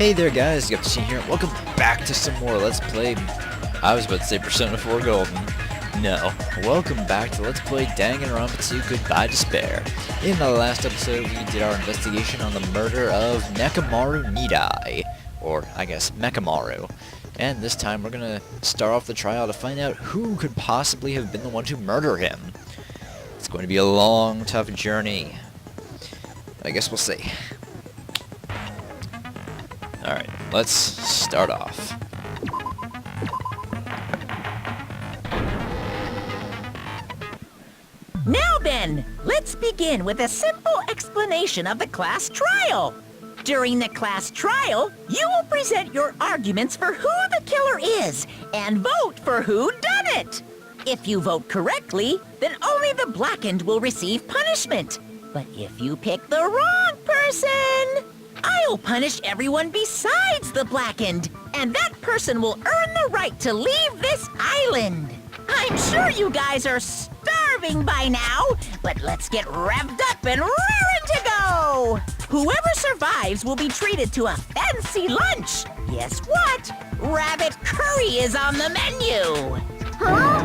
Hey there guys, you got to see here. Welcome back to some more Let's Play. I was about to say Persona 4 Golden. No. Welcome back to Let's Play DanganRonpa 2 Goodbye Despair. In the last episode, we did our investigation on the murder of Nekomaru Nidai. Or, I guess, Mekamaru. And this time we're gonna start off the trial to find out who could possibly have been the one to murder him. It's going to be a long, tough journey. I guess we'll see. Alright, let's start off. Now then, let's begin with a simple explanation of the class trial. During the class trial, you will present your arguments for who the killer is and vote for who done it. If you vote correctly, then only the blackened will receive punishment. But if you pick the wrong person, I'll punish everyone besides the blackened, and that person will earn the right to leave this island. I'm sure you guys are starving by now, but let's get revved up and raring to go! Whoever survives will be treated to a fancy lunch. Guess what? Rabbit curry is on the menu! Huh?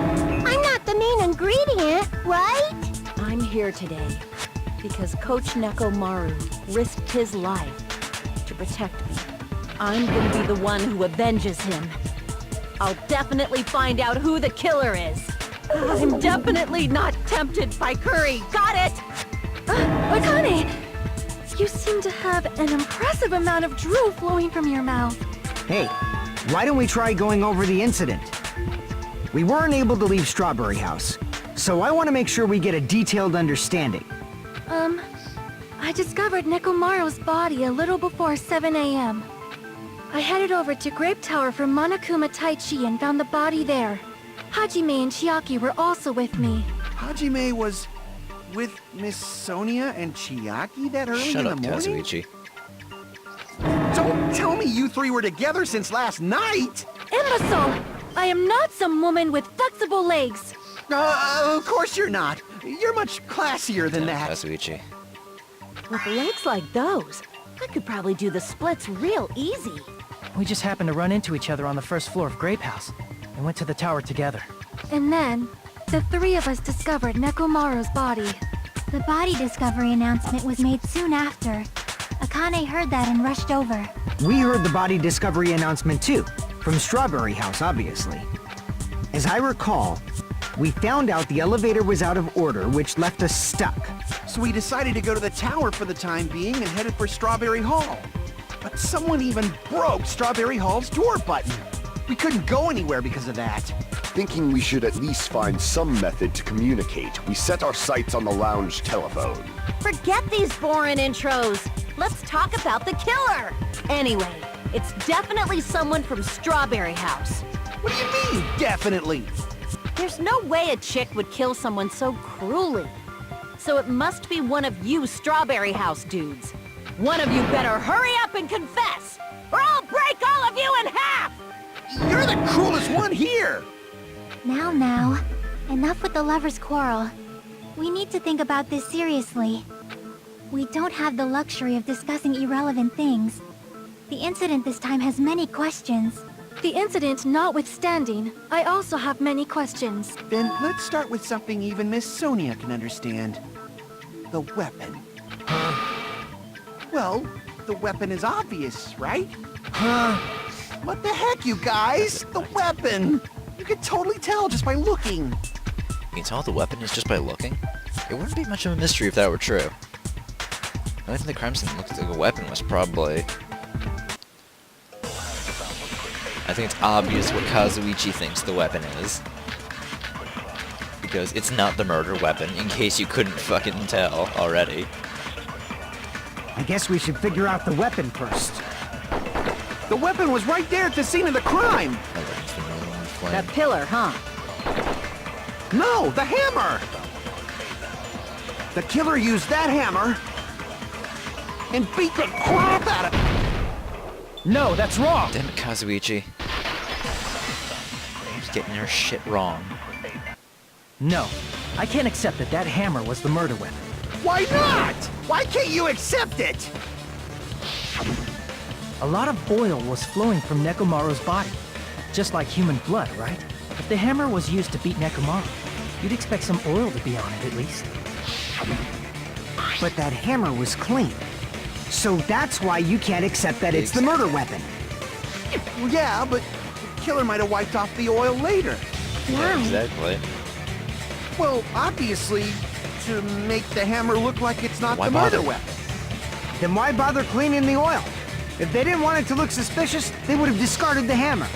I'm not the main ingredient, right? I'm here today because Coach Nekomaru risked his life to protect me. I'm gonna be the one who avenges him. I'll definitely find out who the killer is. I'm definitely not tempted by curry. Got it? Akane! You seem to have an impressive amount of drool flowing from your mouth. Hey, why don't we try going over the incident? We weren't able to leave Strawberry House, so I want to make sure we get a detailed understanding. I discovered Nekomaru's body a little before 7 a.m. I headed over to Grape Tower for Monokuma Taichi and found the body there. Hajime and Chiaki were also with me. Hajime was with Miss Sonia and Chiaki that early Shut in up, the morning? Kazuichi. Don't tell me you three were together since last night! Imbecile! I am not some woman with flexible legs. Of course you're not. You're much classier than that. Kazuichi. With legs like those, I could probably do the splits real easy. We just happened to run into each other on the first floor of Grape House and went to the tower together. And then, the three of us discovered Nekomaru's body. The body discovery announcement was made soon after. Akane heard that and rushed over. We heard the body discovery announcement too, from Strawberry House, obviously. As I recall, we found out the elevator was out of order, which left us stuck. So we decided to go to the tower for the time being and headed for Strawberry Hall. But someone even broke Strawberry Hall's door button. We couldn't go anywhere because of that. Thinking we should at least find some method to communicate, we set our sights on the lounge telephone. Forget these boring intros. Let's talk about the killer. Anyway, it's definitely someone from Strawberry House. What do you mean, definitely? There's no way a chick would kill someone so cruelly. So it must be one of you Strawberry House dudes. One of you better hurry up and confess, or I'll break all of you in half! You're the cruelest one here! Now, enough with the lovers' quarrel. We need to think about this seriously. We don't have the luxury of discussing irrelevant things. The incident this time has many questions. The incident notwithstanding, I also have many questions. Then let's start with something even Miss Sonia can understand. The weapon. Well, the weapon is obvious, right? What the heck, you guys? The weapon! You could totally tell just by looking. You can tell the weapon is just by looking? It wouldn't be much of a mystery if that were true. The only thing the crime scene looked like a weapon was probably... I think it's obvious what Kazuichi thinks the weapon is. Because it's not the murder weapon, in case you couldn't fucking tell already. I guess we should figure out the weapon first. The weapon was right there at the scene of the crime! That pillar, huh? No, the hammer! The killer used that hammer and beat the crap out of it! No, that's wrong! Damn it, Kazuichi. He's getting her shit wrong. No, I can't accept that hammer was the murder weapon. Why not? Why can't you accept it? A lot of oil was flowing from Nekomaru's body. Just like human blood, right? If the hammer was used to beat Nekomaru, you'd expect some oil to be on it at least. But that hammer was clean. So that's why you can't accept that it's the murder weapon. Well, yeah, but the killer might have wiped off the oil later. Yeah, exactly. Well, obviously, to make the hammer look like it's not Why the murder bother? weapon. Then why bother cleaning the oil? If they didn't want it to look suspicious, they would have discarded the hammer.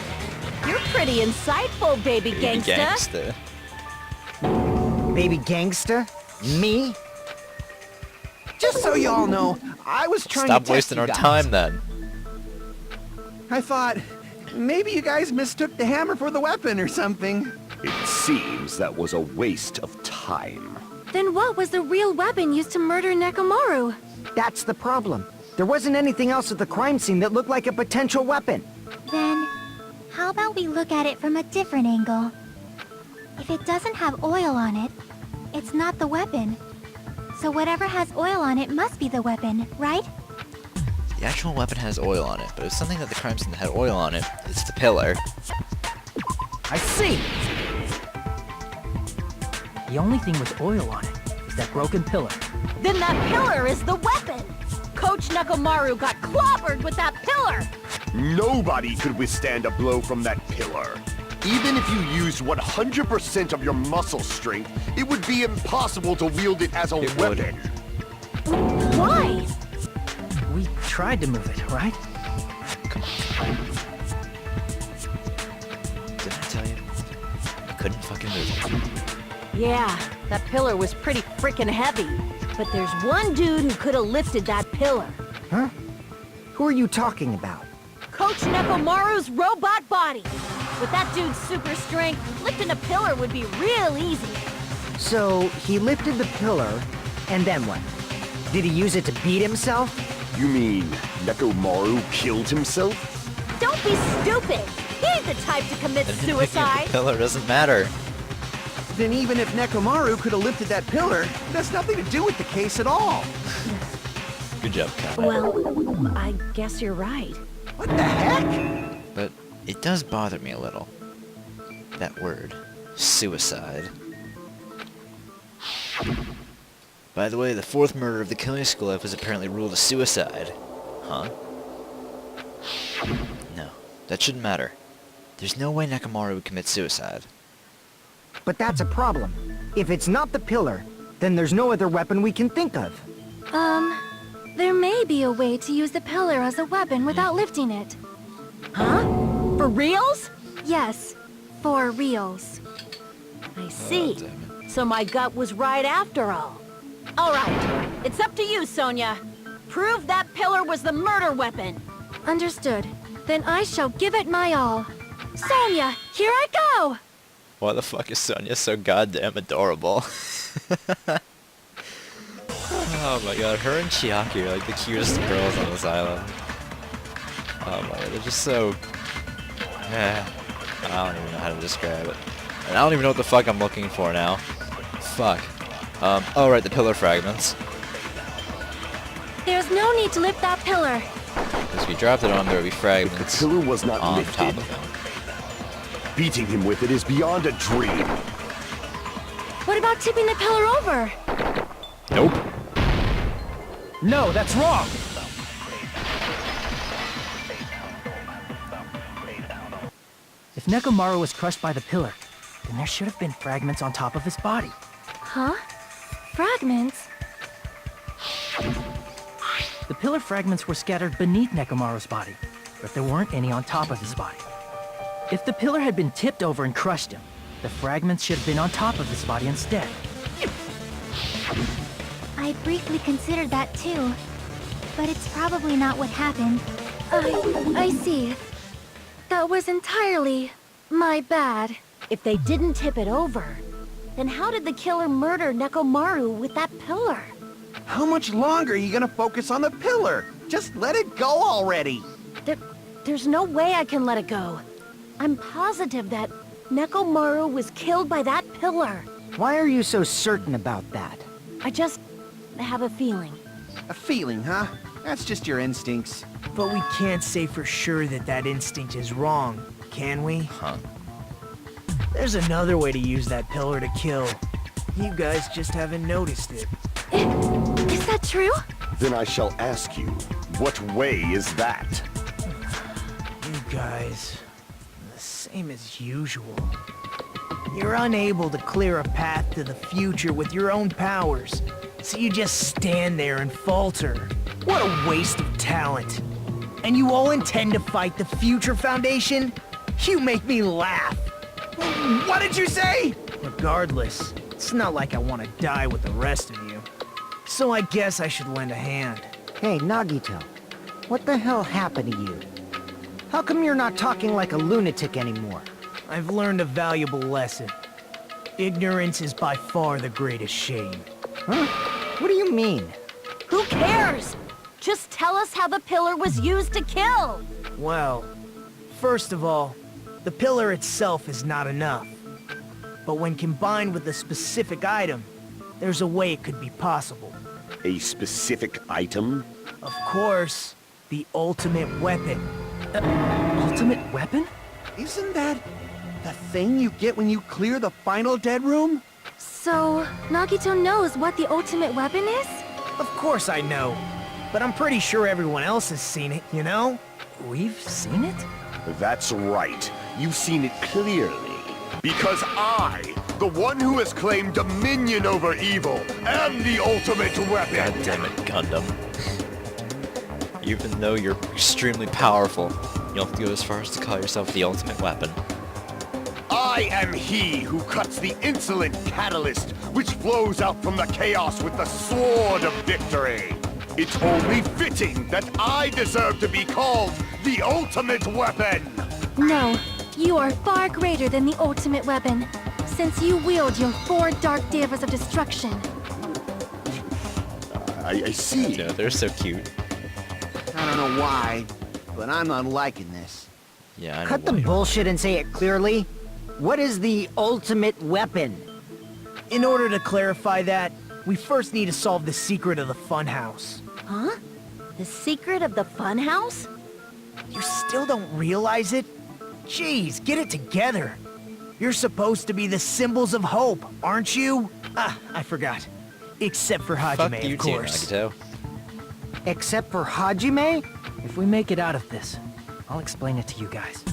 You're pretty insightful, baby gangsta. Gangsta. Baby gangsta? Me? Just so you all know, I was trying Stop to test wasting you our guys. time then. I thought, maybe you guys mistook the hammer for the weapon or something. It seems that was a waste of time. Then what was the real weapon used to murder Nekomaru? That's the problem. There wasn't anything else at the crime scene that looked like a potential weapon. Then, how about we look at it from a different angle? If it doesn't have oil on it, it's not the weapon. So whatever has oil on it must be the weapon, right? The actual weapon has oil on it, but if something that the crime scene that had oil on it, it's the pillar. I see! The only thing with oil on it is that broken pillar. Then that pillar is the weapon! Coach Nekomaru got clobbered with that pillar! Nobody could withstand a blow from that pillar. Even if you used 100% of your muscle strength, it would be impossible to wield it as a It would. weapon. Why? We tried to move it, right? Come on. Didn't I tell you? You couldn't fucking move it. Yeah, that pillar was pretty frickin' heavy. But there's one dude who could have lifted that pillar. Huh? Who are you talking about? Coach Nekomaru's robot body. With that dude's super strength, lifting a pillar would be real easy. So, he lifted the pillar, and then what? Did he use it to beat himself? You mean Nekomaru killed himself? Don't be stupid! He ain't the type to commit suicide! The pillar doesn't matter. Then even if Nekomaru could have lifted that pillar, it has nothing to do with the case at all. Good job, Kat. Well, I guess you're right. What the heck? But it does bother me a little. That word. Suicide. By the way, the fourth murder of the Killing School Life was apparently ruled a suicide. Huh? No, that shouldn't matter. There's no way Nekomaru would commit suicide. But that's a problem. If it's not the pillar, then there's no other weapon we can think of. There may be a way to use the pillar as a weapon without lifting it. Huh? For reals? Yes, for reals. I see. Oh, damn So my gut was right after all. Alright, it's up to you, Sonia. Prove that pillar was the murder weapon. Understood. Then I shall give it my all. Sonia, here I go! Why the fuck is Sonia so goddamn adorable? Oh my god, her and Chiaki are like the cutest girls on this island. Oh my god, they're just so... I don't even know how to describe it. And I don't even know what the fuck I'm looking for now. Fuck. Oh right, the pillar fragments. There's no need to lift that pillar. Because if you dropped it on, there would be The fragments pillar was not on lifted. top of him. Beating him with it is beyond a dream. What about tipping the pillar over? Nope. No, that's wrong! If Nekomaru was crushed by the pillar, then there should have been fragments on top of his body. Huh? Fragments? The pillar fragments were scattered beneath Nekomaru's body, but there weren't any on top of his body. If the pillar had been tipped over and crushed him, the fragments should have been on top of his body instead. I briefly considered that too. But it's probably not what happened. I see. That was entirely my bad. If they didn't tip it over, then how did the killer murder Nekomaru with that pillar? How much longer are you gonna focus on the pillar? Just let it go already. There's no way I can let it go. I'm positive that Nekomaru was killed by that pillar. Why are you so certain about that? I just have a feeling. A feeling, huh? That's just your instincts. But we can't say for sure that that instinct is wrong, can we? Huh. There's another way to use that pillar to kill. You guys just haven't noticed it. Is that true? Then I shall ask you, what way is that? You guys, the same as usual. You're unable to clear a path to the future with your own powers, so you just stand there and falter. What a waste of talent. And you all intend to fight the Future Foundation? You make me laugh. What did you say? Regardless, it's not like I want to die with the rest of you. So I guess I should lend a hand. Hey, Nagito. What the hell happened to you? How come you're not talking like a lunatic anymore? I've learned a valuable lesson. Ignorance is by far the greatest shame. Huh? What do you mean? Who cares? Just tell us how the pillar was used to kill! Well, first of all, the pillar itself is not enough. But when combined with a specific item, there's a way it could be possible. A specific item? Of course, the ultimate weapon. Ultimate weapon? Isn't that the thing you get when you clear the final dead room? So, Nagito knows what the ultimate weapon is? Of course I know. But I'm pretty sure everyone else has seen it, you know? We've seen it? That's right. You've seen it clearly. Because I, the one who has claimed dominion over evil, am the ultimate weapon! God damn it, Gundam. Even though you're extremely powerful, you'll have to go as far as to call yourself the ultimate weapon. I am he who cuts the insolent catalyst which flows out from the chaos with the sword of victory. It's only fitting that I deserve to be called the ultimate weapon! No, you are far greater than the ultimate weapon, since you wield your 4 Dark Devas of Destruction. I see. You know, they're so cute. I don't know why, but I'm not liking this. Yeah, I know Cut the why. bullshit and say it clearly. What is the ultimate weapon? In order to clarify that, we first need to solve the secret of the funhouse. Huh? The secret of the funhouse? You still don't realize it? Jeez, get it together. You're supposed to be the symbols of hope, aren't you? Ah, I forgot. Except for Hajime, Fuck you of too, course. Nagito. Except for Hajime? If we make it out of this, I'll explain it to you guys.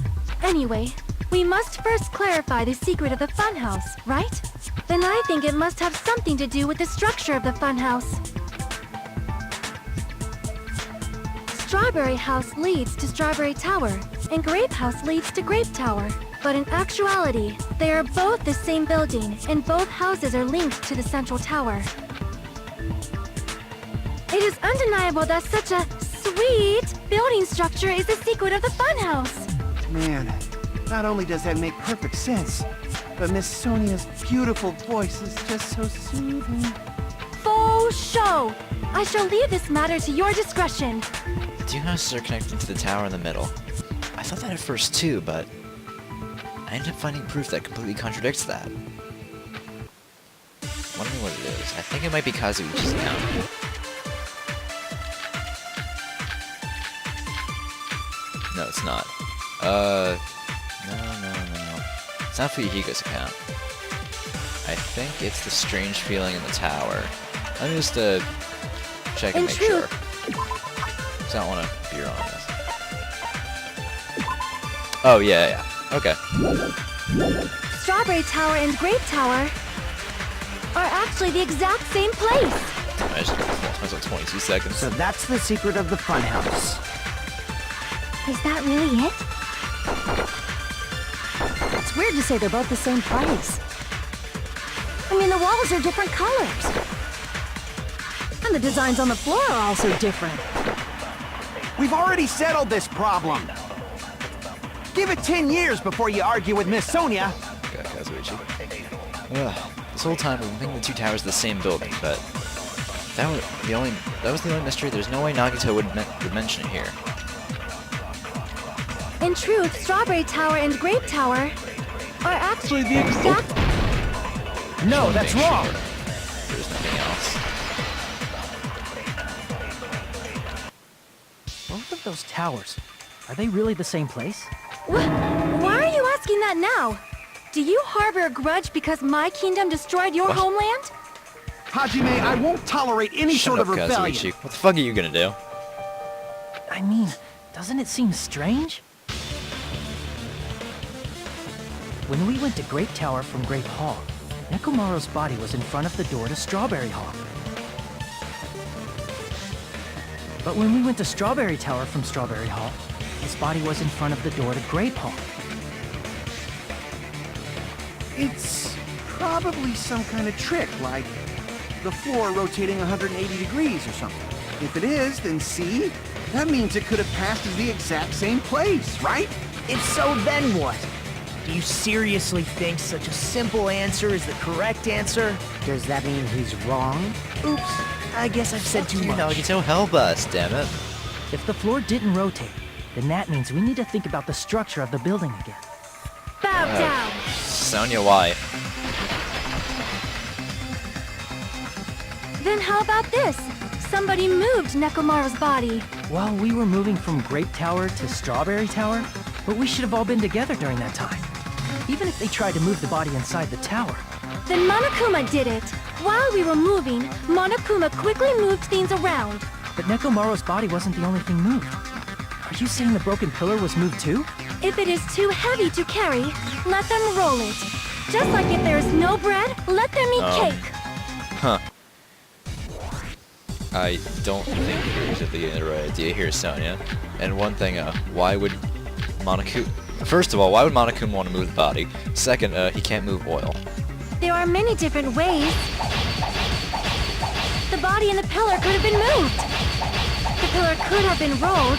Anyway, we must first clarify the secret of the funhouse, right? Then I think it must have something to do with the structure of the funhouse. Strawberry House leads to Strawberry Tower, and Grape House leads to Grape Tower. But in actuality, they are both the same building, and both houses are linked to the central tower. It is undeniable that such a sweet building structure is the secret of the funhouse. Man, not only does that make perfect sense, but Miss Sonia's beautiful voice is just so soothing. Faux show! I shall leave this matter to your discretion. The two houses are connected to the tower in the middle. I thought that at first too, but I ended up finding proof that completely contradicts that. Wondering what it is. I think it might be Kazuichi's account. No, it's not. No. It's not Fuyuhiga's account. I think it's the strange feeling in the tower. Let me just check and In make sure. truth- 'Cause I don't want to be wrong on this. Oh, yeah. Okay. Strawberry Tower and Grape Tower are actually the exact same place. I just lost myself 22 seconds. So that's the secret of the funhouse. Is that really it? It's weird to say they're both the same place. I mean, the walls are different colors. And the designs on the floor are also different. We've already settled this problem. Give it 10 years before you argue with Miss Sonia. Okay, Kazuichi. Ugh, this whole time we've been thinking the two towers are the same building, but that was the only mystery. There's no way Nagito would mention it here. In truth, Strawberry Tower and Grape Tower are actually the exact... No, that's wrong! There's nothing else. those towers, are they really the same place? Why are you asking that now? Do you harbor a grudge because my kingdom destroyed your homeland? Hajime, I won't tolerate any sort of rebellion. Kazuichi. What the fuck are you gonna do? I mean, doesn't it seem strange? When we went to Grape Tower from Grape Hall, Nekomaru's body was in front of the door to Strawberry Hall. But when we went to Strawberry Tower from Strawberry Hall, his body was in front of the door to Grape Hall. It's probably some kind of trick, like the floor rotating 180 degrees or something. If it is, then see? That means it could have passed as the exact same place, right? If so, then what? Do you seriously think such a simple answer is the correct answer? Does that mean he's wrong? Oops, I guess I've said too much. Nagito, help us, damn it. If the floor didn't rotate, then that means we need to think about the structure of the building again. Bow down! Sonya, why? Then how about this? Somebody moved Nekomaru's body. While we were moving from Grape Tower to Strawberry Tower, but we should have all been together during that time. Even if they tried to move the body inside the tower. Then Monokuma did it. While we were moving, Monokuma quickly moved things around. But Nekomaru's body wasn't the only thing moved. Are you saying the broken pillar was moved too? If it is too heavy to carry, let them roll it. Just like if there is no bread, let them eat cake. Huh. I don't think you're exactly getting the right idea here, Sonya. And one thing, why would Monokuma... First of all, why would Monokuma want to move the body? Second, he can't move oil. There are many different ways. The body and the pillar could have been moved. The pillar could have been rolled.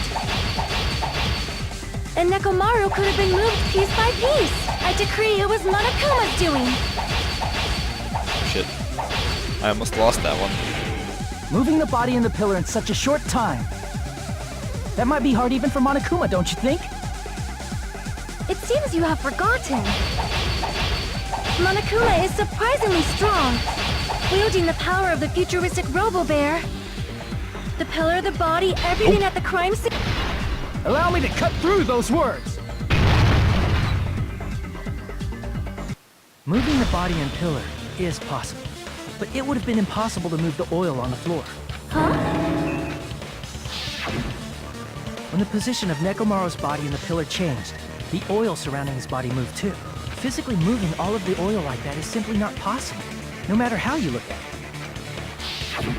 And Nekomaru could have been moved piece by piece. I decree it was Monokuma's doing. Shit. I almost lost that one. Moving the body and the pillar in such a short time. That might be hard even for Monokuma, don't you think? It seems you have forgotten. Monokuma is surprisingly strong, wielding the power of the futuristic Robo-Bear. The pillar, the body, everything at the crime scene. Allow me to cut through those words! Moving the body and pillar is possible, but it would have been impossible to move the oil on the floor. Huh? When the position of Nekomaru's body and the pillar changed, the oil surrounding his body moved too. Physically moving all of the oil like that is simply not possible, no matter how you look at it.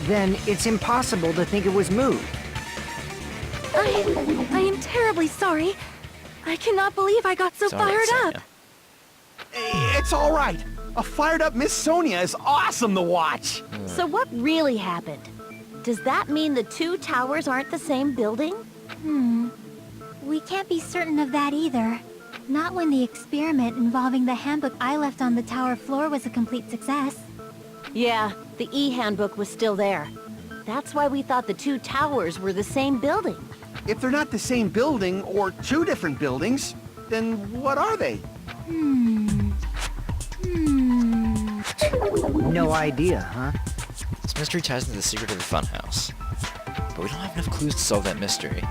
Then it's impossible to think it was moved. I am terribly sorry. I cannot believe I got so It's all right, fired Sonya. up. Hey, it's all right. A fired-up Miss Sonia is awesome to watch. So what really happened? Does that mean the two towers aren't the same building? We can't be certain of that either. Not when the experiment involving the handbook I left on the tower floor was a complete success. Yeah, the E-handbook was still there. That's why we thought the two towers were the same building. If they're not the same building, or two different buildings, then what are they? No idea, huh? This mystery ties into the secret of the funhouse. But we don't have enough clues to solve that mystery.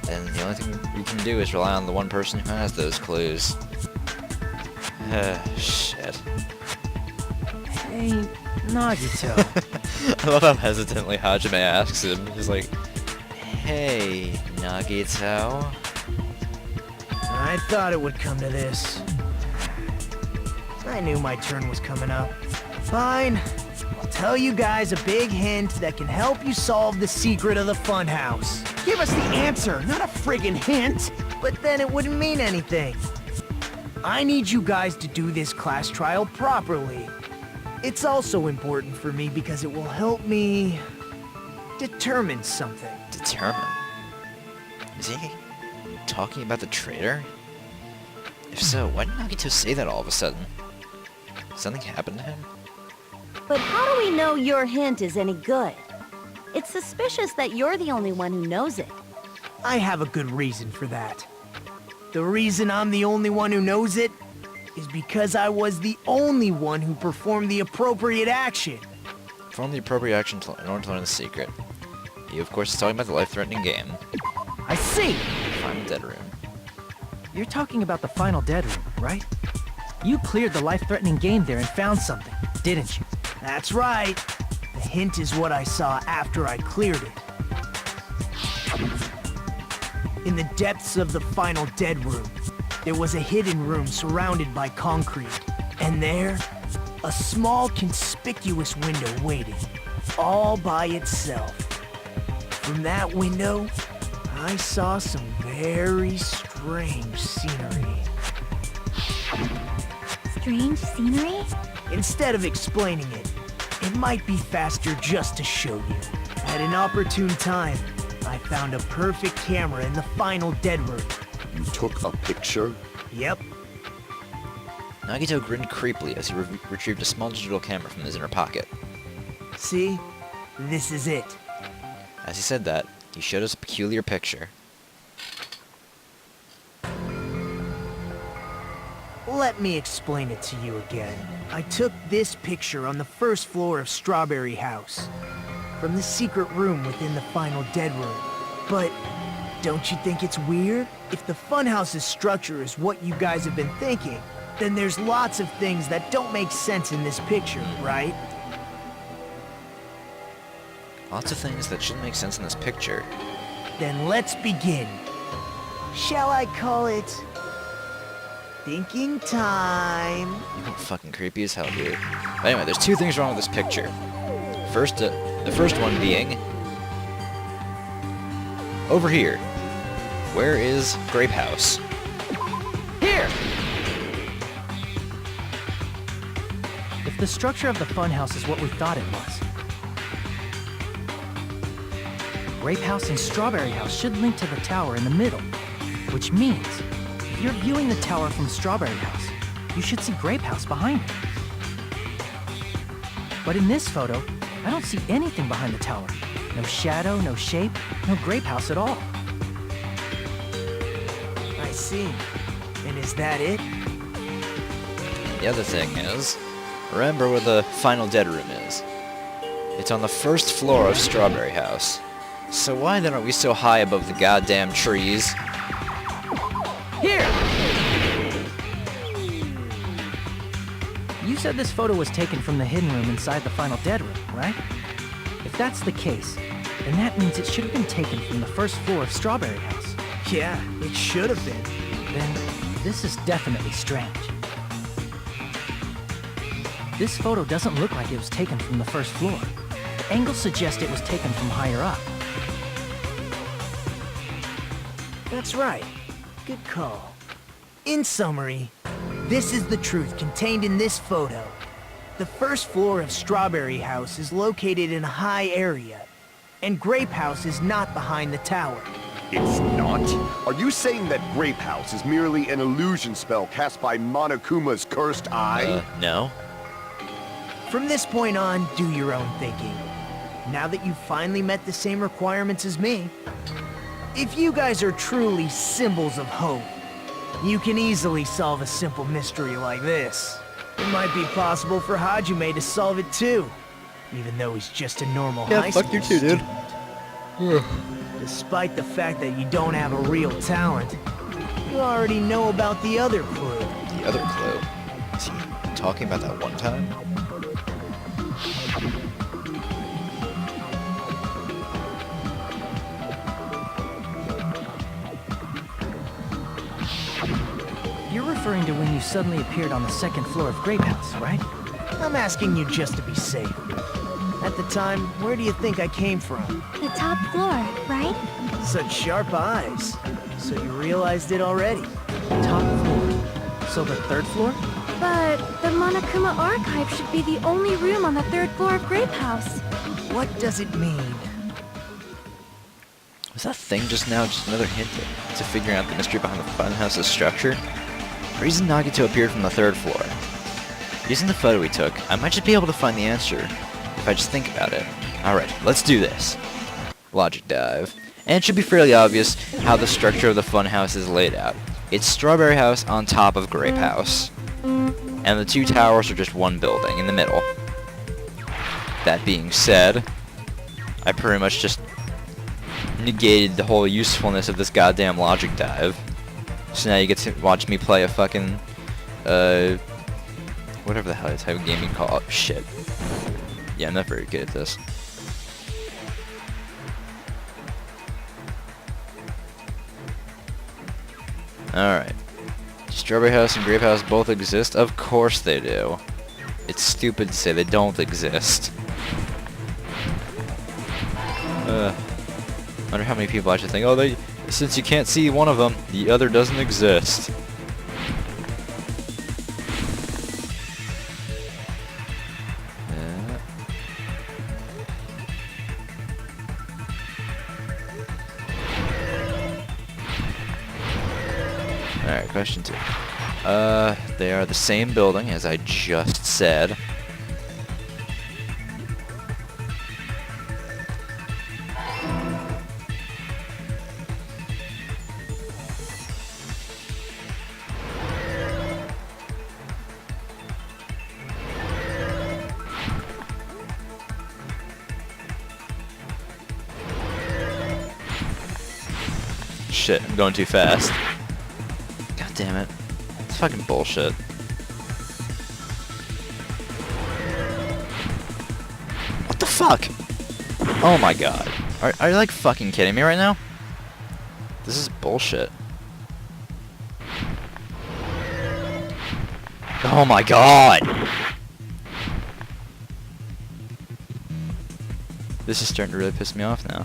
And the only thing we can do is rely on the one person who has those clues. Shit. Hey, Nagito. I love how hesitantly Hajime asks him. He's like, hey, Nagito. I thought it would come to this. I knew my turn was coming up. Fine. I'll tell you guys a big hint that can help you solve the secret of the funhouse. Give us the answer, not a friggin' hint. But then it wouldn't mean anything. I need you guys to do this class trial properly. It's also important for me because it will help me determine something. Determine? Is he talking about the traitor? If so, why did Nagito say that all of a sudden? Something happened to him? But how do we know your hint is any good? It's suspicious that you're the only one who knows it. I have a good reason for that. The reason I'm the only one who knows it is because I was the only one who performed the appropriate action. Perform the appropriate action in order to learn the secret. You, of course, is talking about the life-threatening game. I see! Final dead room. You're talking about the final dead room, right? You cleared the life-threatening game there and found something, didn't you? That's right. The hint is what I saw after I cleared it. In the depths of the final dead room, there was a hidden room surrounded by concrete. And there, a small conspicuous window waited, all by itself. From that window, I saw some very strange scenery. Strange scenery? Instead of explaining it, it might be faster just to show you. At an opportune time, I found a perfect camera in the final dead room. You took a picture? Yep, Nagito grinned creepily as he retrieved a small digital camera from his inner pocket. see? This is it. As he said that, he showed us a peculiar picture. Let me explain it to you again. I took this picture on the first floor of Strawberry House, from the secret room within the final dead room. But don't you think it's weird? If the funhouse's structure is what you guys have been thinking, then there's lots of things that don't make sense in this picture, right? Lots of things that shouldn't make sense in this picture. Then let's begin. Shall I call it thinking time? You're fucking creepy as hell, dude. But anyway, there's two things wrong with this picture. First, the first one being... over here. Where is Grape House? Here! If the structure of the funhouse is what we thought it was, Grape House and Strawberry House should link to the tower in the middle, which means if you're viewing the tower from Strawberry House, you should see Grape House behind it. But in this photo, I don't see anything behind the tower. No shadow, no shape, no Grape House at all. I see. And is that it? The other thing is, remember where the final dead room is. It's on the first floor of Strawberry House. So why then are we so high above the goddamn trees? Here! You said this photo was taken from the hidden room inside the final dead room, right? If that's the case, then that means it should have been taken from the first floor of Strawberry House. Yeah, it should have been. Then, this is definitely strange. This photo doesn't look like it was taken from the first floor. Angles suggest it was taken from higher up. That's right. Good call. In summary, this is the truth contained in this photo. The first floor of Strawberry House is located in a high area, and Grape House is not behind the tower. It's not? Are you saying that Grape House is merely an illusion spell cast by Monokuma's cursed eye? No. From this point on, do your own thinking. Now that you've finally met the same requirements as me, if you guys are truly symbols of hope, you can easily solve a simple mystery like this. It might be possible for Hajime to solve it too, even though he's just a normal high school student. Despite the fact that you don't have a real talent, you already know about the other clue. The other clue? Is he talking about that one time? You're referring to when you suddenly appeared on the second floor of Grape House, right? I'm asking you just to be safe. At the time, where do you think I came from? The top floor, right? Such sharp eyes. So you realized it already. Top floor. So the third floor? But the Monokuma archive should be the only room on the third floor of Grape House. What does it mean? Was that thing just now just another hint to figuring out the mystery behind the funhouse's structure? The reason Nagito appeared from the third floor. Using the photo we took, I might just be able to find the answer if I just think about it. Alright, let's do this. Logic dive. And it should be fairly obvious how the structure of the funhouse is laid out. It's Strawberry House on top of Grape House. And the two towers are just one building in the middle. That being said, I pretty much just negated the whole usefulness of this goddamn logic dive. So now you get to watch me play a fucking, whatever the hell type of game you call it. Shit. Yeah, I'm not very good at this. Alright. Strawberry House and Grape House both exist? Of course they do. It's stupid to say they don't exist. Wonder how many people actually think, oh, since you can't see one of them, the other doesn't exist. Alright, question 2. They are the same building, as I just said. Shit, I'm going too fast. God damn it. It's fucking bullshit. What the fuck? Oh my god. Are you like fucking kidding me right now? This is bullshit. Oh my god! This is starting to really piss me off now.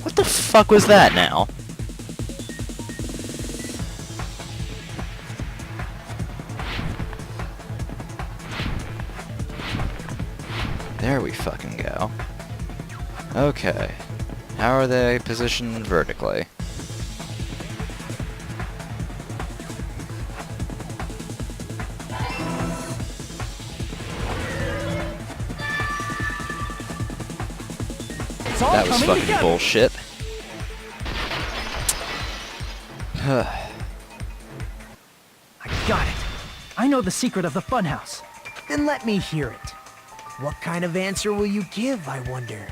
What the fuck was that now? There we fucking go. Okay. How are they positioned vertically? That was fucking bullshit. I got it. I know the secret of the funhouse. Then let me hear it. What kind of answer will you give, I wonder?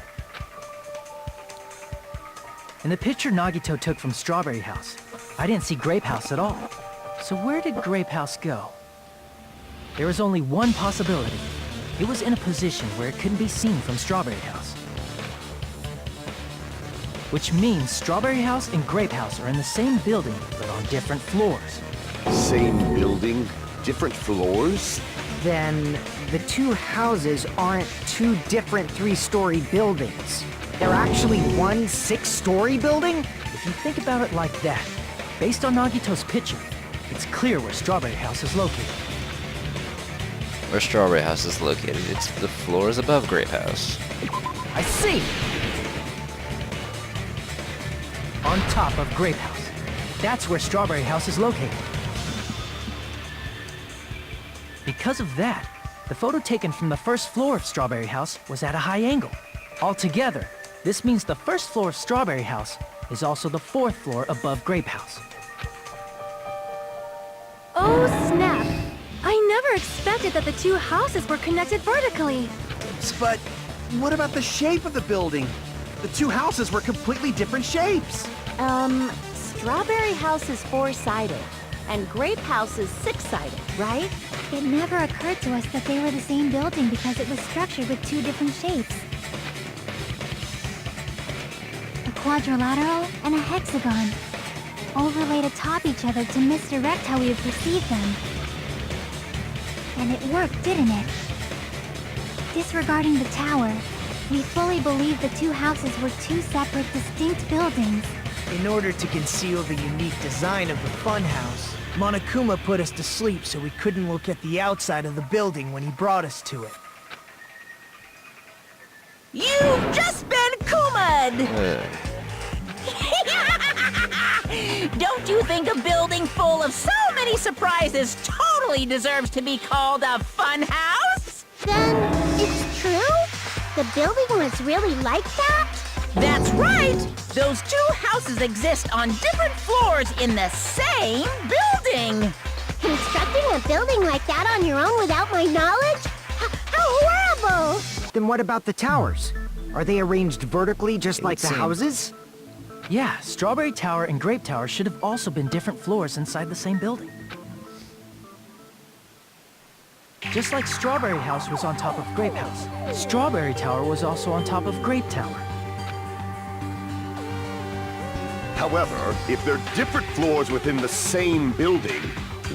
In the picture Nagito took from Strawberry House, I didn't see Grape House at all. So where did Grape House go? There was only one possibility. It was in a position where it couldn't be seen from Strawberry House. Which means Strawberry House and Grape House are in the same building, but on different floors. Same building, different floors? Then the two houses aren't two different 3-story buildings. They're actually one 6-story building? If you think about it like that, based on Nagito's picture, it's clear where Strawberry House is located. Where Strawberry House is located, it's the floors above Grape House. I see! On top of Grape House. That's where Strawberry House is located. Because of that, the photo taken from the first floor of Strawberry House was at a high angle. Altogether, this means the first floor of Strawberry House is also the 4th floor above Grape House. Oh, snap! I never expected that the two houses were connected vertically. But what about the shape of the building? The two houses were completely different shapes. Strawberry House is 4-sided, and Grape House is 6-sided, right? It never occurred to us that they were the same building because it was structured with 2 different shapes. A quadrilateral and a hexagon, overlaid atop each other to misdirect how we would perceive them. And it worked, didn't it? Disregarding the tower, we fully believed the two houses were 2 separate, distinct buildings. In order to conceal the unique design of the funhouse, Monokuma put us to sleep so we couldn't look at the outside of the building when he brought us to it. You've just been Kuma'd! Don't you think a building full of so many surprises totally deserves to be called a fun house? Then, it's true? The building was really like that? That's right! Those two houses exist on different floors in the same building! Constructing a building like that on your own without my knowledge? Then what about the towers? Are they arranged vertically just like the seem- houses? Yeah, Strawberry Tower and Grape Tower should have also been different floors inside the same building. Just like Strawberry House was on top of Grape House, Strawberry Tower was also on top of Grape Tower. However, if they're different floors within the same building,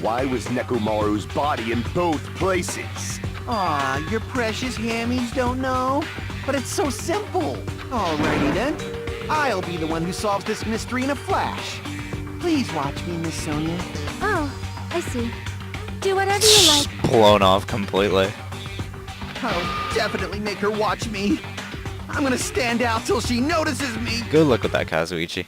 why was Nekomaru's body in both places? Aw, your precious hammies don't know? But it's so simple. Alrighty then. I'll be the one who solves this mystery in a flash. Please watch me, Miss Sonia. Oh, I see. Do whatever you like. Blown off completely. I'll definitely make her watch me. I'm gonna stand out till she notices me. Good luck with that, Kazuichi.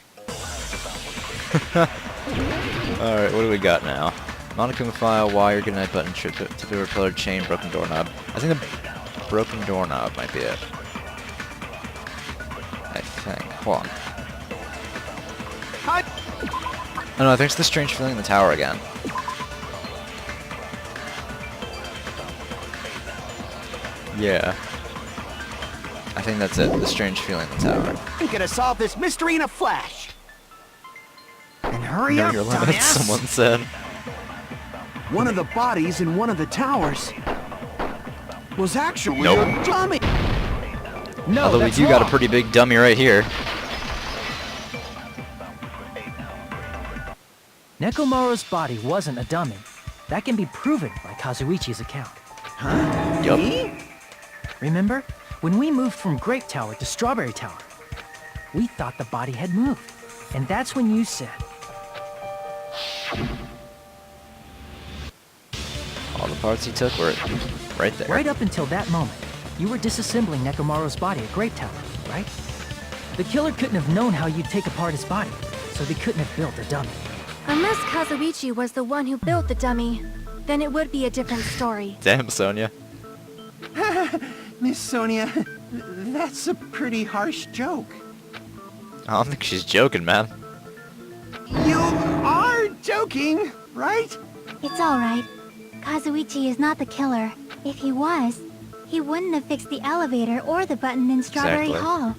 Alright, what do we got now? Monokuma file, wire, goodnight button, trip to the pillar, chain, broken doorknob. I think the broken doorknob might be it. I think. Hold on. Oh no, I think it's the strange feeling in the tower again. Yeah. I think that's it, the strange feeling in the tower. I'm gonna solve this mystery in a flash. Then hurry Know up, your limits, dumbass! someone said. One of the bodies in one of the towers was actually Nope. a dummy. No, Although we that's do got a wrong. pretty big dummy right here. Nekomaru's body wasn't a dummy. That can be proven by Kazuichi's account. Yup. Remember? When we moved from Grape Tower to Strawberry Tower, we thought the body had moved. And that's when you said, All the parts he took were right there. right up until that moment, you were disassembling Nekomaru's body at Grape Tower, right? The killer couldn't have known how you'd take apart his body, so they couldn't have built a dummy. Unless Kazuichi was the one who built the dummy, then it would be a different story. Damn, Sonia. Miss Sonia, that's a pretty harsh joke. I don't think she's joking, man. You are joking, right? It's alright. Kazuichi is not the killer. If he was, he wouldn't have fixed the elevator or the button in Strawberry Exactly. Hall.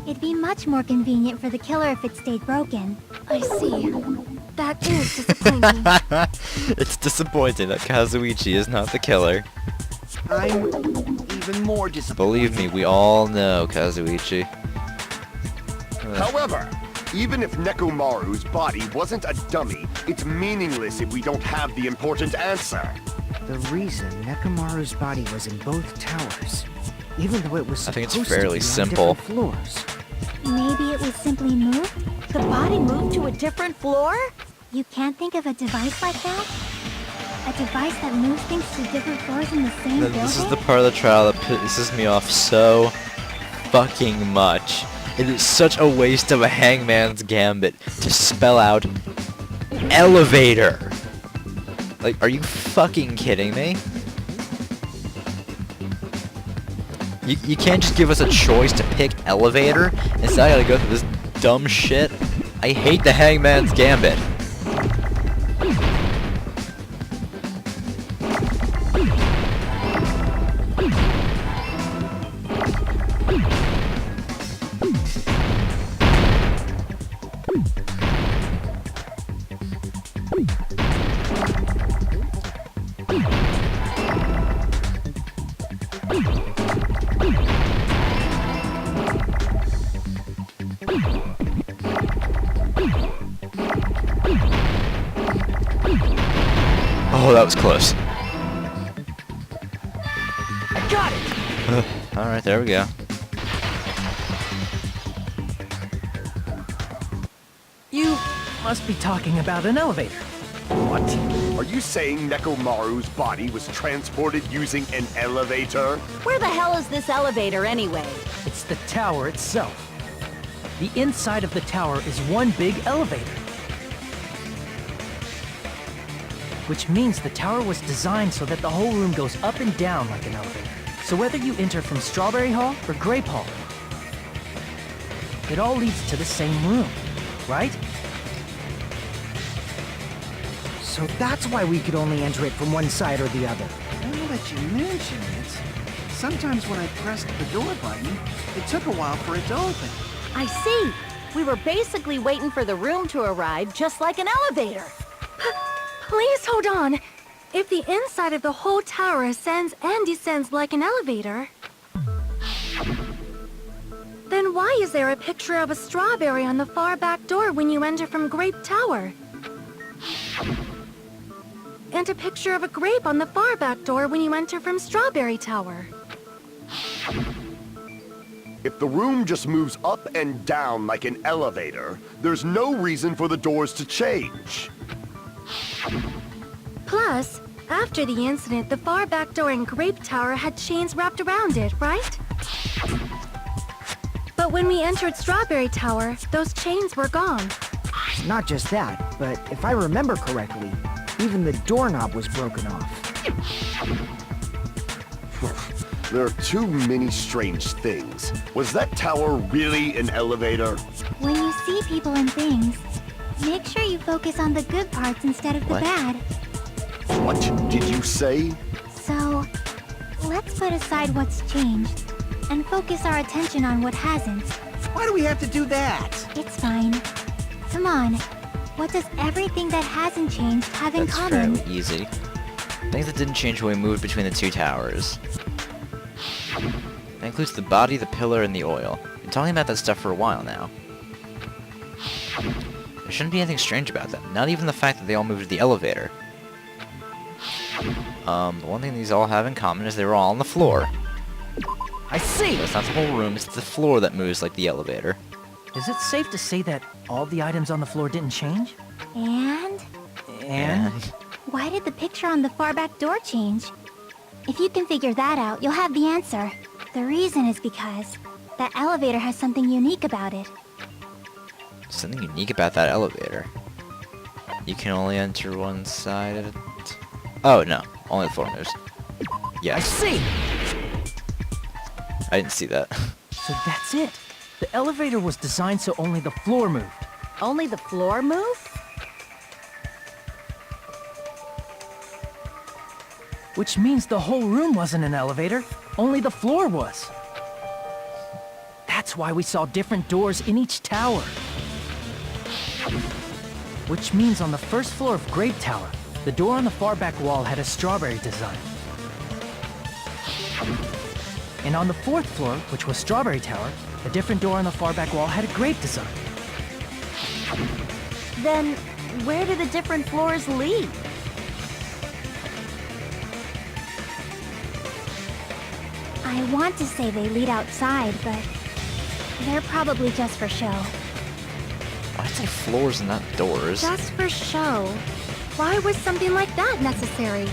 It'd be much more convenient for the killer if it stayed broken. I see. That is disappointing. It's disappointing that Kazuichi is not the killer. I'm even more disappointed. Believe me, we all know Kazuichi. However, even if Nekomaru's body wasn't a dummy, it's meaningless if we don't have the important answer. The reason Nekomaru's body was in both towers, even though it was I think it's supposed fairly to be simple. on different floors. Maybe it was simply moved? The body moved to a different floor? You can't think of a device like that? A device that moves things to different floors in the same building? This is the part of the trial that pisses me off so fucking much. It is such a waste of a hangman's gambit to spell out elevator. Like, are you fucking kidding me? You can't just give us a choice to pick elevator, instead I gotta go through this dumb shit. I hate the hangman's gambit. Oh, that was close. I got it! Alright, there we go. You must be talking about an elevator. What? Are you saying Nekomaru's body was transported using an elevator? Where the hell is this elevator anyway? It's the tower itself. The inside of the tower is one big elevator. Which means the tower was designed so that the whole room goes up and down like an elevator. So whether you enter from Strawberry Hall or Grape Hall, it all leads to the same room, right? So that's why we could only enter it from one side or the other. Now that you mention it, sometimes when I pressed the door button, it took a while for it to open. I see. We were basically waiting for the room to arrive, just like an elevator. Please hold on. If the inside of the whole tower ascends and descends like an elevator, then why is there a picture of a strawberry on the far back door when you enter from Grape Tower? And a picture of a grape on the far back door when you enter from Strawberry Tower. If the room just moves up and down like an elevator, there's no reason for the doors to change. Plus, after the incident, the far back door in Grape Tower had chains wrapped around it, right? But when we entered Strawberry Tower, those chains were gone. Not just that, but if I remember correctly, even the doorknob was broken off. There are too many strange things. Was that tower really an elevator? When you see people and things, make sure you focus on the good parts instead of the What? bad. What did you say? So, let's put aside what's changed and focus our attention on what hasn't. Why do we have to do that? It's fine. Come on. What does everything that hasn't changed have in That's common? fairly easy. Things that didn't change when we moved between the two towers. That includes the body, the pillar, and the oil. Been talking about that stuff for a while now. There shouldn't be anything strange about them. Not even the fact that they all moved to the elevator. The one thing these all have in common is they were all on the floor. I see! That's not the whole room, it's the floor that moves like the elevator. Is it safe to say that all the items on the floor didn't change? And? And? Why did the picture on the far back door change? If you can figure that out, you'll have the answer. The reason is because that elevator has something unique about it. Something unique about that elevator. You can only enter one side of it. Oh, no. Only the floor moves. I Yes. see! I didn't see that. So that's it. The elevator was designed so only the floor moved. Only the floor moved? Which means the whole room wasn't an elevator, only the floor was. That's why we saw different doors in each tower. Which means on the first floor of Grape Tower, the door on the far back wall had a strawberry design. And on the fourth floor, which was Strawberry Tower, a different door on the far back wall had a grape design. Then, where do the different floors lead? I want to say they lead outside, but they're probably just for show. Why'd I say floors and not doors? Just for show. Why was something like that necessary?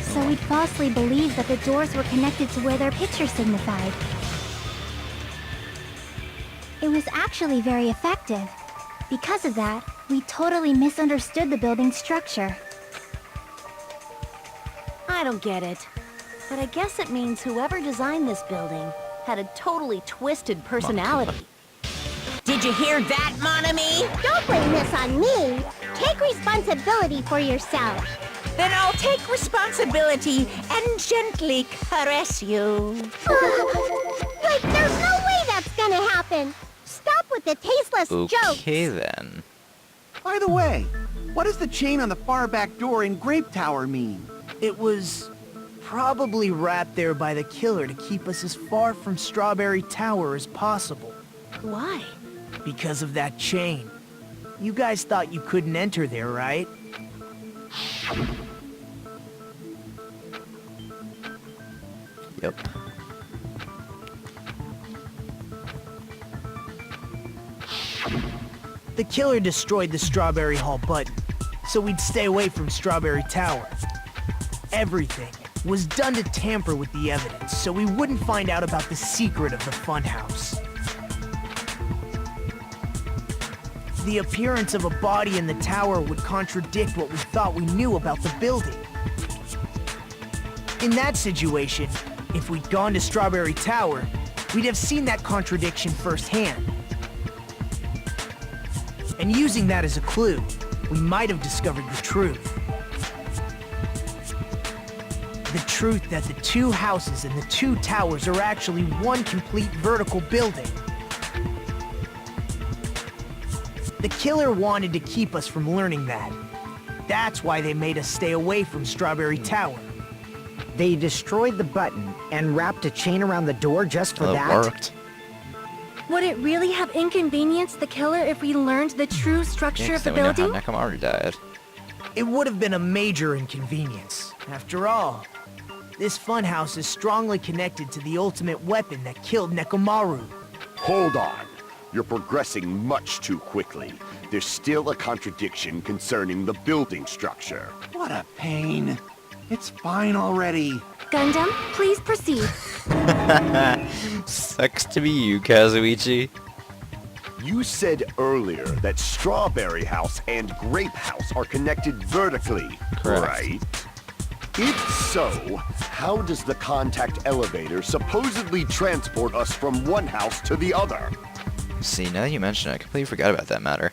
So we'd falsely believe that the doors were connected to where their picture signified. It was actually very effective. Because of that, we totally misunderstood the building's structure. I don't get it. But I guess it means whoever designed this building had a totally twisted personality. Did you hear that, mon ami? Don't blame this on me. Take responsibility for yourself. Then I'll take responsibility and gently caress you. Like, there's no way that's gonna happen. Stop with the tasteless jokes. Okay then. By the way, what does the chain on the far back door in Grape Tower mean? It was probably wrapped there by the killer to keep us as far from Strawberry Tower as possible. Why? Because of that chain. You guys thought you couldn't enter there, right? Yep. The killer destroyed the Strawberry Hall button, so we'd stay away from Strawberry Tower. Everything was done to tamper with the evidence, so we wouldn't find out about the secret of the funhouse. The appearance of a body in the tower would contradict what we thought we knew about the building. In that situation, if we'd gone to Strawberry Tower, we'd have seen that contradiction firsthand. And using that as a clue, we might have discovered the truth. The truth that the two houses and the two towers are actually one complete vertical building. The killer wanted to keep us from learning that. That's why they made us stay away from Strawberry Tower. They destroyed the button and wrapped a chain around the door just for Well, that? it worked. Would it really have inconvenienced the killer if we learned the true structure of the Then we know building? how Nekomaru died. It would have been a major inconvenience. After all, this funhouse is strongly connected to the ultimate weapon that killed Nekomaru. Hold on. You're progressing much too quickly. There's still a contradiction concerning the building structure. What a pain. It's fine already. Gundam, please proceed. Sucks to be you, Kazuichi. You said earlier that Strawberry House and Grape House are connected vertically, Correct. right? If so, how does the contact elevator supposedly transport us from one house to the other? See, now that you mention it, I completely forgot about that matter.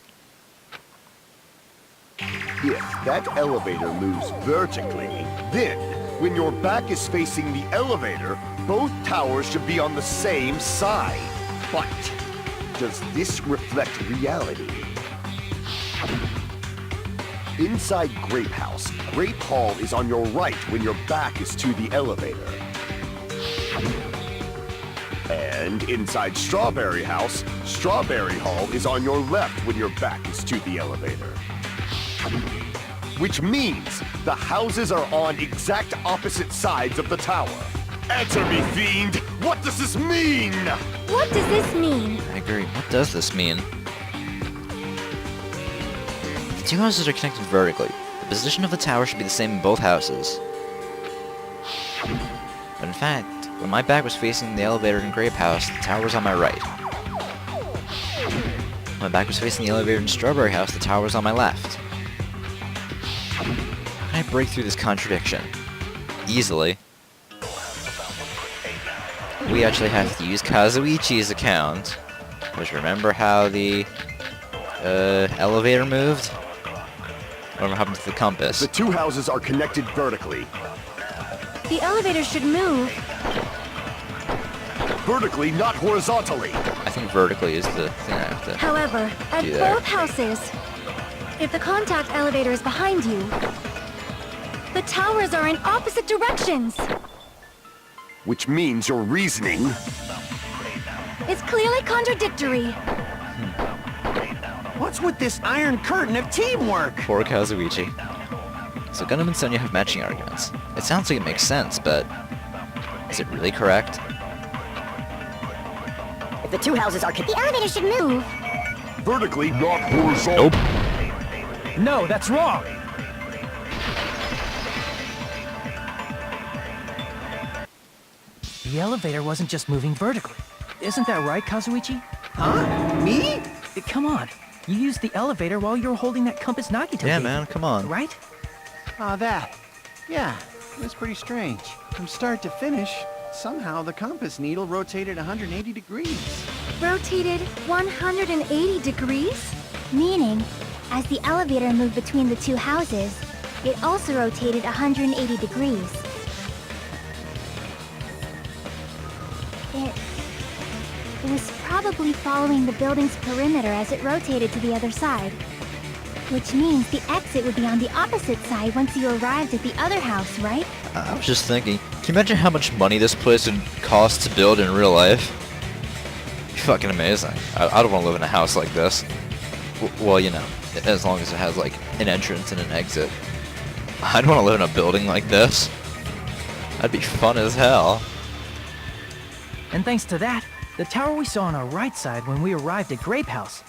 If that elevator moves vertically, then, when your back is facing the elevator, both towers should be on the same side. But, does this reflect reality? Inside Grape House, Grape Hall is on your right when your back is to the elevator. And inside Strawberry House, Strawberry Hall is on your left when your back is to the elevator. Which means the houses are on exact opposite sides of the tower. Answer me, fiend! What does this mean? What does this mean? I agree. What does this mean? The two houses are connected vertically. The position of the tower should be the same in both houses. But in fact, when my back was facing the elevator in Grape House, the tower was on my right. When my back was facing the elevator in Strawberry House, the tower was on my left. How can I break through this contradiction? Easily. We actually have to use Kazuichi's account. Which, remember how the elevator moved? Whatever happened to the compass? The two houses are connected vertically. The elevator should move. Vertically, not horizontally. I think vertically is the thing I have to... However, at Do there. both houses, if the contact elevator is behind you, the towers are in opposite directions. Which means your reasoning... It's clearly contradictory. What's with this iron curtain of teamwork? Poor Kazuichi. So Gundham and Sonya have matching arguments. It sounds like it makes sense, but... is it really correct? If the two houses are the elevator should move. Vertically, not horizontal. Nope. No, that's wrong! The elevator wasn't just moving vertically. Isn't that right, Kazuichi? Huh? Me? Come on. You used the elevator while you were holding that compass Nagito Yeah, gave man, you, come on. right? Ah, that. Yeah, it was pretty strange. From start to finish, somehow the compass needle rotated 180 degrees. Rotated 180 degrees? Meaning, as the elevator moved between the two houses, it also rotated 180 degrees. It was probably following the building's perimeter as it rotated to the other side. Which means the exit would be on the opposite side once you arrived at the other house, right? I was just thinking, can you imagine how much money this place would cost to build in real life? It'd be fucking amazing. I don't want to live in a house like this. Well, you know, as long as it has, like, an entrance and an exit. I don't want to live in a building like this. That'd be fun as hell. And thanks to that, the tower we saw on our right side when we arrived at Grape House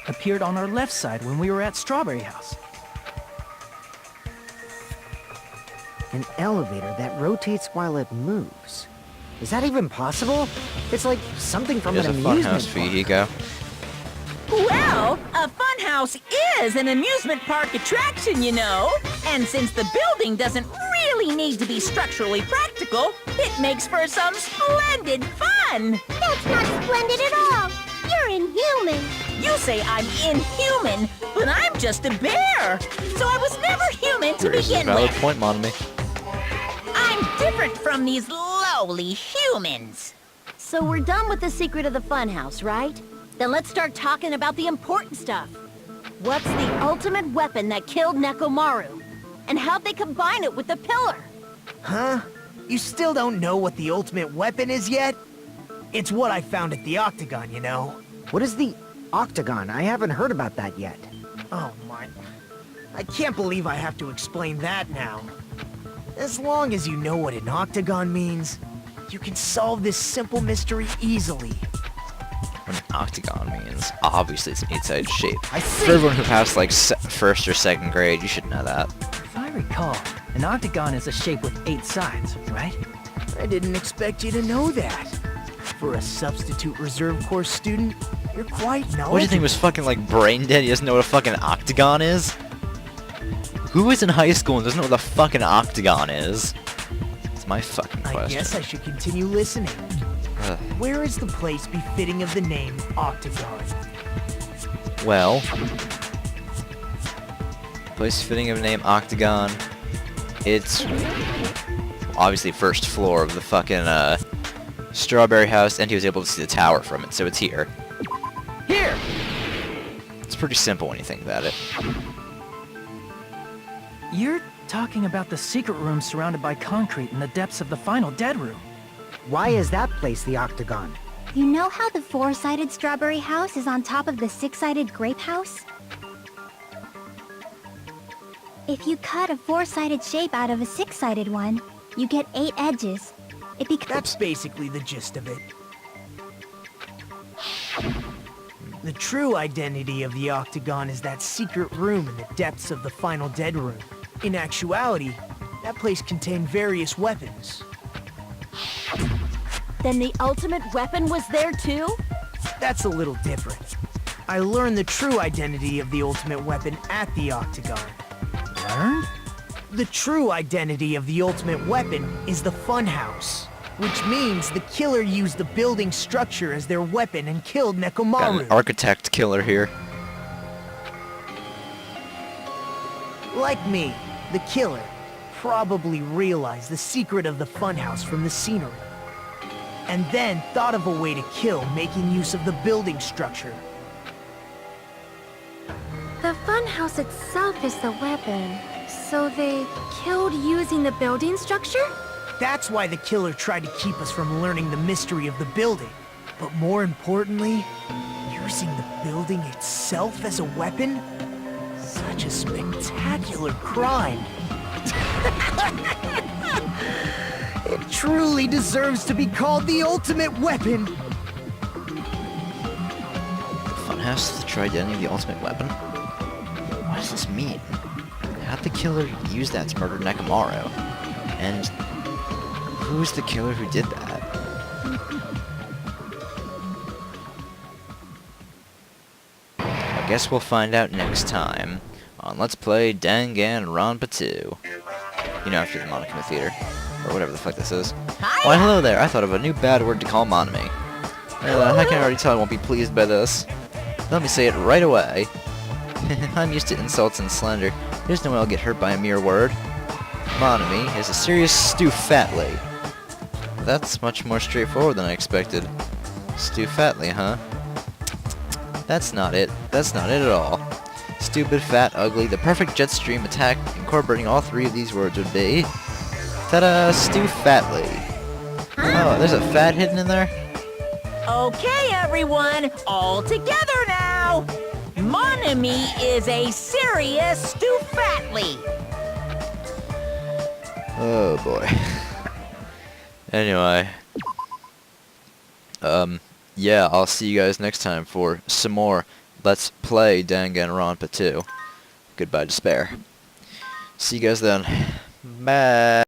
appeared on our left side when we were at Strawberry House. An elevator that rotates while it moves. Is that even possible? It's like something from Here's an a amusement funhouse for you, park. Hiko. Well, a funhouse is an amusement park attraction, you know. And since the building doesn't really need to be structurally practical, it makes for some splendid fun. That's not splendid at all. You're inhuman. You say I'm inhuman, but I'm just a bear. So I was never human to There is a begin valid with. point, Monami. different from these lowly humans. So we're done with the secret of the funhouse, right? Then let's start talking about the important stuff. What's the ultimate weapon that killed Nekomaru? And how'd they combine it with the pillar? Huh? You still don't know what the ultimate weapon is yet? It's what I found at the Octagon, you know? What is the Octagon? I haven't heard about that yet. Oh my... I can't believe I have to explain that now. As long as you know what an Octagon means, you can solve this simple mystery easily. What an octagon means. Obviously, it's an 8-sided shape. I see! For everyone who passed, like, first or second grade, you should know that. If I recall, an octagon is a shape with 8 sides, right? I didn't expect you to know that. For a substitute reserve course student, you're quite knowledgeable. What do you think was fucking, like, brain dead? He doesn't know what a fucking octagon is? Who is in high school and doesn't know what the fucking octagon is? It's my fucking question. I guess I should continue listening. Where is the place befitting of the name Octagon? Well, place fitting of the name Octagon. It's obviously first floor of the fucking Strawberry House, and he was able to see the tower from it, so it's here. Here! It's pretty simple when you think about it. You're talking about the secret room surrounded by concrete in the depths of the final dead room. Why is that place the Octagon? You know how the 4-sided strawberry house is on top of the 6-sided grape house? If you cut a 4-sided shape out of a 6-sided one, you get 8 edges. It becomes... That's basically the gist of it. The true identity of the Octagon is that secret room in the depths of the final dead room. In actuality, that place contained various weapons. Then the ultimate weapon was there too? That's a little different. I learned the true identity of the ultimate weapon at the Octagon. Learned? The true identity of the ultimate weapon is the funhouse, which means the killer used the building structure as their weapon and killed Got Nekomaru. an architect killer here. Like me, the killer probably realized the secret of the funhouse from the scenery, and then thought of a way to kill making use of the building structure. The funhouse itself is the weapon, so they killed using the building structure? That's why the killer tried to keep us from learning the mystery of the building. But more importantly, using the building itself as a weapon? Such a spectacular crime. It truly deserves to be called the ultimate weapon. Funhouse is the true identity of the ultimate weapon? What does this mean? How'd the killer use that to murder Nekomaru? And who's the killer who did that? I guess we'll find out next time on Let's Play DanganRonpa 2. You know, after the Monokuma Theater. Or whatever the fuck this is. Why, hello there. I thought of a new bad word to call Monami. Well, I can already tell I won't be pleased by this. Let me say it right away. I'm used to insults and slander. There's no way I'll get hurt by a mere word. Monami is a serious stew fatly. That's much more straightforward than I expected. Stew fatly, huh? That's not it. That's not it at all. Stupid, fat, ugly, the perfect jet stream attack incorporating all 3 of these words would be... Ta-da! Stew fatly. Oh, there's a fat hidden in there? Okay, everyone, all together now. Monami is a serious stew fatly. Oh boy. Anyway. Yeah, I'll see you guys next time for some more Let's Play DanganRonpa 2. Goodbye, Despair. See you guys then. Bye.